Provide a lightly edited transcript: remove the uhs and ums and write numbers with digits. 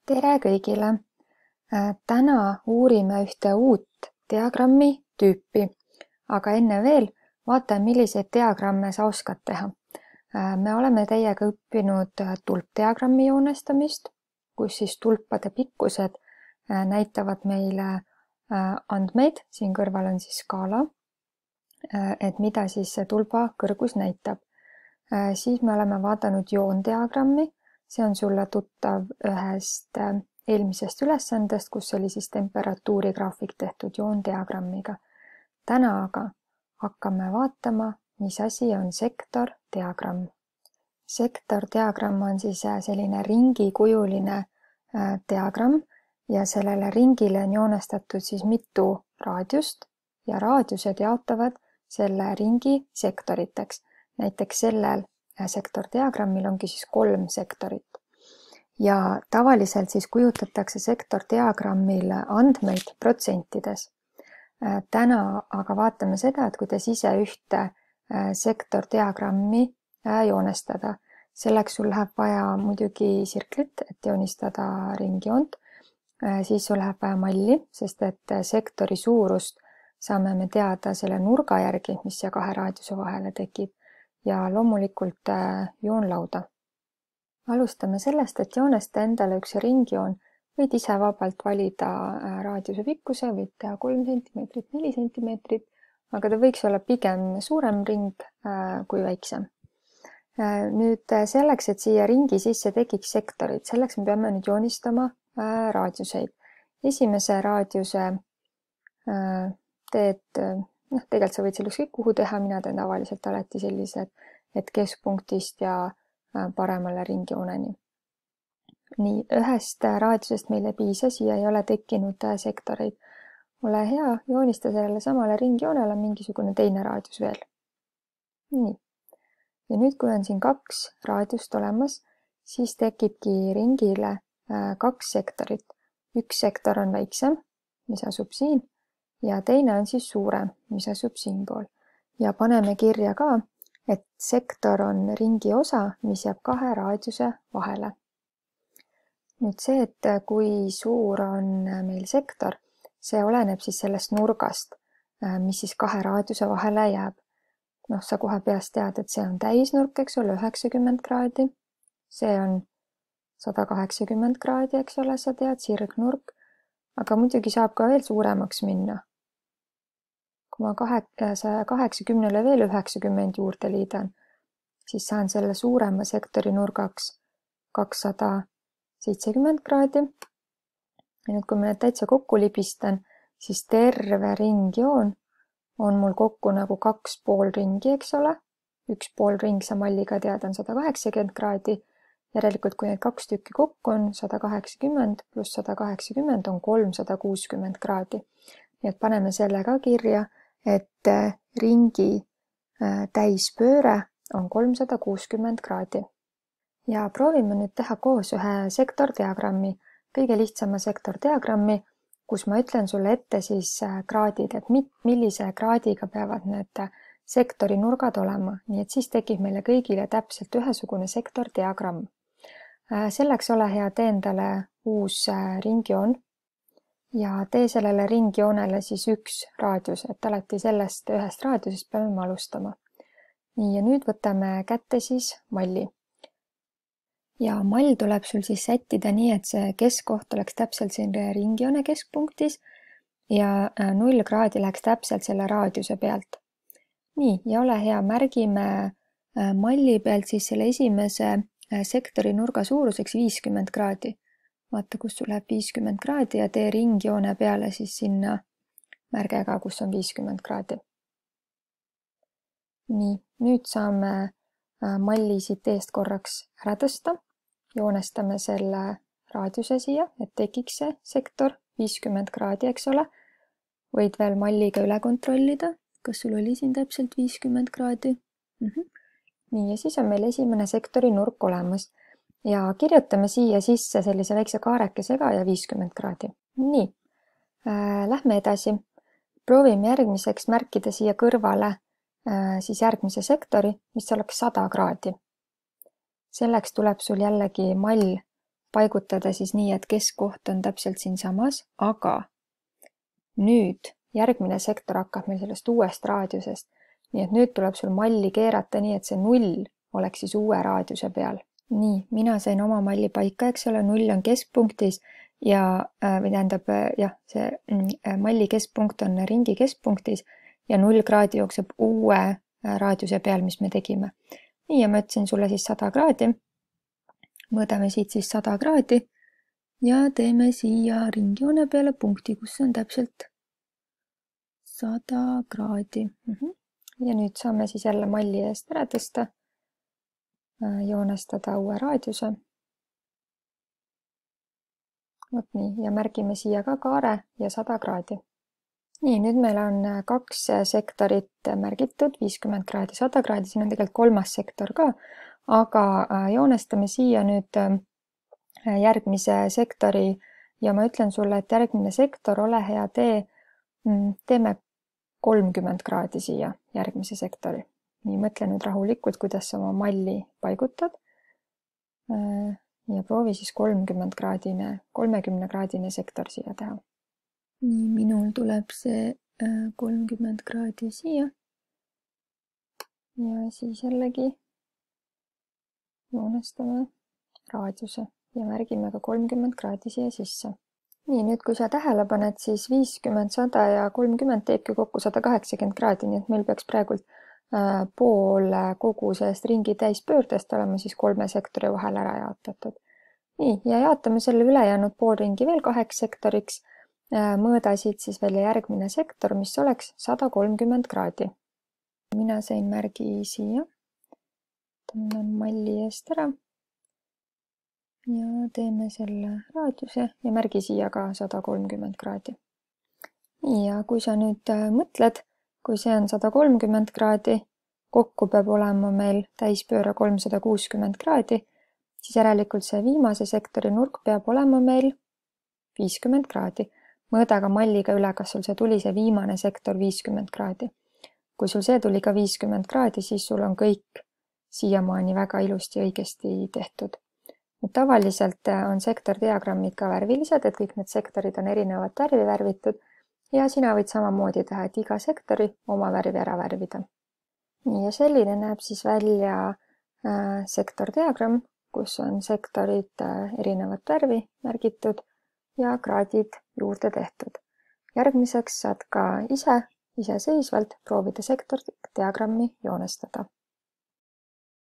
Tere kõigile! Täna uurime ühte uut diagrammi tüüpi, aga enne veel vaatame, milliseid diagramme sa oskad teha. Me oleme teiega õppinud tulpdiagrammi joonestamist, kus siis tulpade pikkused näitavad meile andmeid, siin kõrval on siis skaala, et mida siis see tulba kõrgus näitab. Siis me oleme vaadanud joondiagrammi. See on sulle tuttav ühest eelmisest ülesandest, kus oli siis temperatuurigraafik tehtud joondiagrammiga. Täna aga hakkame vaatama, mis asi on sektordiagramm. Sektordiagramm on siis selline ringikujuline diagramm ja sellele ringile on joonestatud siis mitu raadiust ja raadiused jaotavad selle ringi sektoriteks. Näiteks sellel sektordiagrammil ongi siis 3 sektorit. Ja tavaliselt siis kujutatakse sektordiagrammil andmeid protsentides. Täna aga vaatame seda, et kuidas ise ühte sektordiagrammi joonestada. Selleks sul läheb vaja muidugi sirklit, et joonistada ringjoont. Siis sul läheb vaja malli, sest et sektori suurust saame me teada selle nurga järgi, mis siia 2 raadiuse vahele tekib. Ja loomulikult joonlauda. Alustame sellest, et joonesta endale üks ringjoon. Võid ise vabalt valida raadiuse pikkuse, võid teha 3 cm, 4 cm, aga ta võiks olla pigem suurem ring kui väiksem. Nüüd selleks, et siia ringi sisse tekiks sektorid, selleks me peame nüüd joonistama raadiuseid. Esimese raadiuse teed tegelikult sa võid selle ükskõik kuhu teha, mina teen tavaliselt alati sellised, et keskpunktist ja paremale ringjooneni. Nii, ühest raadiusest meile piisa, siia ei ole tekkinud sektoreid. Ole hea, joonista sellele samale ringjoonele mingisugune teine raadius veel. Nii. Ja nüüd, kui on siin 2 raadiust olemas, siis tekibki ringile 2 sektorit. Üks sektor on väiksem, mis asub siin. Ja teine on siis suurem, mis asub siinpool. Ja paneme kirja ka, et sektor on ringi osa, mis jääb 2 raadiuse vahele. Nüüd see, et kui suur on meil sektor, see oleneb siis sellest nurgast, mis siis 2 raadiuse vahele jääb. Sa kohe peast tead, et see on täisnurk, eks ole, 90 kraadi. See on 180 kraadi, eks ole, sa tead, sirgnurk. Aga muidugi saab ka veel suuremaks minna. Kui ma 180-le veel 90 juurde liidan, siis saan selle suurema sektori nurgaks 270 kraadi. Ja nüüd, kui ma need täitsa kokku libistan, siis terve ringjoon on mul kokku nagu 2 poolringi, eks ole. Üks poolring sa malliga tead on 180 kraadi. Järelikult, kui need 2 tükki kokku on 180 pluss 180 on 360 kraadi. Nii et paneme selle ka kirja, et ringi täispööre on 360 kraadi. Ja proovime nüüd teha koos ühe sektordiagrammi, kõige lihtsama sektordiagrammi, kus ma ütlen sulle ette siis kraadid, et millise kraadiga peavad need sektori nurgad olema. Nii et siis tekib meile kõigile täpselt ühesugune sektordiagramm. Selleks ole hea, tee endale uus ringjoon ja tee sellele ringjoonele siis 1 raadius, et alati sellest ühest raadiusest peame alustama. Nii, ja nüüd võtame kätte siis malli. Ja mall tuleb sul siis sättida nii, et see keskkoht oleks täpselt selle ringjoone keskpunktis ja 0 kraadi läheks täpselt selle raadiuse pealt. Nii, ja ole hea, märgime malli pealt siis selle esimese sektori nurga suuruseks 50 kraadi. Vaata, kus sul läheb 50 kraadi ja tee ringjoone peale siis sinna märgega, kus on 50 kraadi. Nii, nüüd saame malli siit eest korraks ära tõsta. Joonestame selle raadiuse siia, et tekiks see sektor 50 kraadi, eks ole. Võid veel malliga üle kontrollida, kas sul oli siin täpselt 50 kraadi. Nii, ja siis on meil esimene sektori nurk olemas ja kirjutame siia sisse sellise väikse kaarekesega ja 50 kraadi. Nii, lähme edasi. Proovime järgmiseks märkida siia kõrvale siis järgmise sektori, mis oleks 100 kraadi. Selleks tuleb sul jällegi mall paigutada siis nii, et keskkoht on täpselt siinsamas, aga nüüd järgmine sektor hakkab meil sellest uuest raadiusest. Nii et nüüd tuleb sul malli keerata nii, et see 0 oleks siis uue raadiuse peal. Nii, mina sain oma malli paika, eks ole, 0 on keskpunktis ja või tähendab, jah, see malli keskpunkt on ringi keskpunktis ja 0 kraadi jookseb uue raadiuse peal, mis me tegime. Nii, ja ma ütlesin sulle siis 100 kraadi. Mõõdame siit siis 100 kraadi ja teeme siia ringjoone peale punkti, kus on täpselt 100 kraadi. Ja nüüd saame siis jälle malli eest ära tõsta, joonestada uue raadiuse. Vot nii, ja märgime siia ka kaare ja 100 kraadi. Nii, nüüd meil on 2 sektorit märgitud, 50 kraadi, 100 kraadi, siin on tegelikult 3. sektor ka, aga joonestame siia nüüd järgmise sektori ja ma ütlen sulle, et järgmine sektor, ole hea, teeme 30 kraadi siia järgmise sektori. Nii, mõtle nüüd rahulikult, kuidas sa oma malli paigutad ja proovi siis 30 kraadine sektor siia teha. Nii, minul tuleb see 30 kraadi siia ja siis jällegi joonestame raadiuse ja märgime ka 30 kraadi siia sisse. Nii, nüüd kui sa tähele paned, siis 50, 100 ja 30 teebki kokku 180 kraadi, nii et meil peaks praegult pool kogu sellest ringi täispöördest olema siis 3 sektori vahel ära jaotatud. Nii, ja jaotame selle ülejäänud poolringi veel 2 sektoriks. Mõõda siit siis välja järgmine sektor, mis oleks 130 kraadi. Mina sain märgi siia. Tõmban malli eest ära. Ja teeme selle raadiuse ja märgi siia ka 130 kraadi. Nii, ja kui sa nüüd mõtled, kui see on 130 kraadi, kokku peab olema meil täispööre 360 kraadi, siis järelikult see viimase sektori nurk peab olema meil 50 kraadi. Mõõda ka malliga üle, kas sul see tuli see viimane sektor 50 kraadi. Kui sul see tuli ka 50 kraadi, siis sul on kõik siiamaani väga ilusti õigesti tehtud. Tavaliselt on sektordiagrammid ka värvilised, et kõik need sektorid on erinevat värvi värvitud ja sina võid samamoodi teha, et iga sektori oma värvi ära värvida. Nii, ja selline näeb siis välja sektordiagramm, kus on sektorid erinevat värvi märgitud ja kraadid juurde tehtud. Järgmiseks saad ka iseseisvalt proovida sektordiagrammi joonestada.